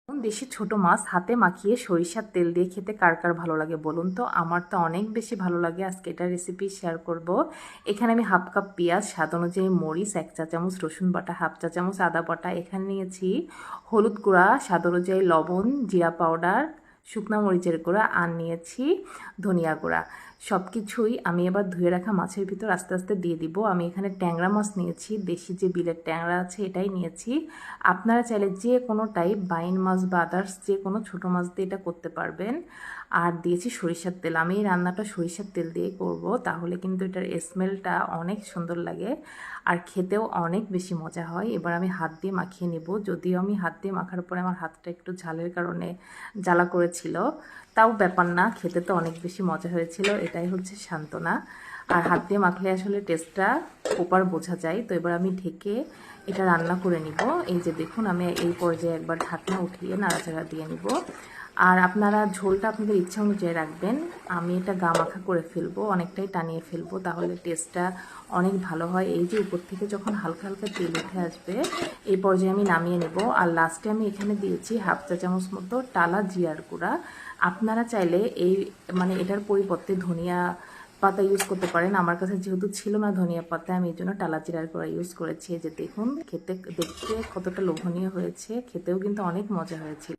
দেশি ছোট মাছ হাতে মাখিয়ে সরিষার তেল দিয়ে খেতে কার কার ভালো লাগে বলুন তো। আমার তো অনেক বেশি ভালো লাগে। আজকে এটা রেসিপি শেয়ার করব। এখানে আমি হাফ কাপ পেঁয়াজ, স্বাদ অনুযায়ী মরিচ, 1 চা চামচ রসুন বাটা, হাফ চা চামচ আদা বাটা, এখানে নিয়েছি হলুদ গুঁড়া, স্বাদ অনুযায়ী লবণ, জিরা পাউডার, শুকনা মরিচের গুঁড়া, আর নিয়েছি ধনিয়া গুঁড়া। সব কিছুই আমি এবার ধুয়ে রাখা মাছের ভিতর আস্তে আস্তে দিয়ে দিব। আমি এখানে ট্যাংরা মাছ নিয়েছি, দেশি যে বিলের ট্যাংরা আছে এটাই নিয়েছি। আপনারা চাইলে যে কোনো টাইপ বাইন মাছ বা আদার্স যে কোনো ছোটো মাছ দিয়ে এটা করতে পারবেন। আর দিয়েছি সরিষার তেল। আমি এই রান্নাটা সরিষার তেল দিয়ে করব, তাহলে কিন্তু এটার স্মেলটা অনেক সুন্দর লাগে আর খেতেও অনেক বেশি মজা হয়। এবার আমি হাত দিয়ে মাখিয়ে নেব। যদিও আমি হাত দিয়ে মাখার পরে আমার হাতটা একটু ঝালের কারণে জ্বালা করেছিল, তাও ব্যাপার না, খেতে তো অনেক বেশি মজা হয়েছিল, এটাই হচ্ছে সান্ত্বনা। আর হাত দিয়ে মাখলে আসলে টেস্টটা প্রপার বোঝা যায়। তো এবার আমি ঢেকে এটা রান্না করে নিব। এই যে দেখুন, আমি এই পর্যায়ে একবার ঢাকনা উঠিয়ে নাড়াচাড়া দিয়ে নিব। আর আপনারা ঝোলটা আপনাদের ইচ্ছা অনুযায়ী রাখবেন। আমি এটা গা মাখা করে ফেলবো, অনেকটাই টানিয়ে ফেলবো, তাহলে টেস্টটা অনেক ভালো হয়। এই যে উপর থেকে যখন হালকা হালকা তেল উঠে আসবে, এই পর্যায়ে আমি নামিয়ে নেব। আর লাস্টে আমি এখানে দিয়েছি হাফ চা চামচ মতো টালা জিরার গুঁড়া। আপনারা চাইলে এই এটার পরিবর্তে ধনিয়া পাতা ইউজ করতে পারেন। আমার কাছে যেহেতু ছিল না ধনিয়া পাতা, আমি এই জন্য টালা জিরার গুঁড়া ইউজ করেছি। এই যে দেখুন, দেখতে কতটা লোভনীয় হয়েছে, খেতেও কিন্তু অনেক মজা হয়েছিল।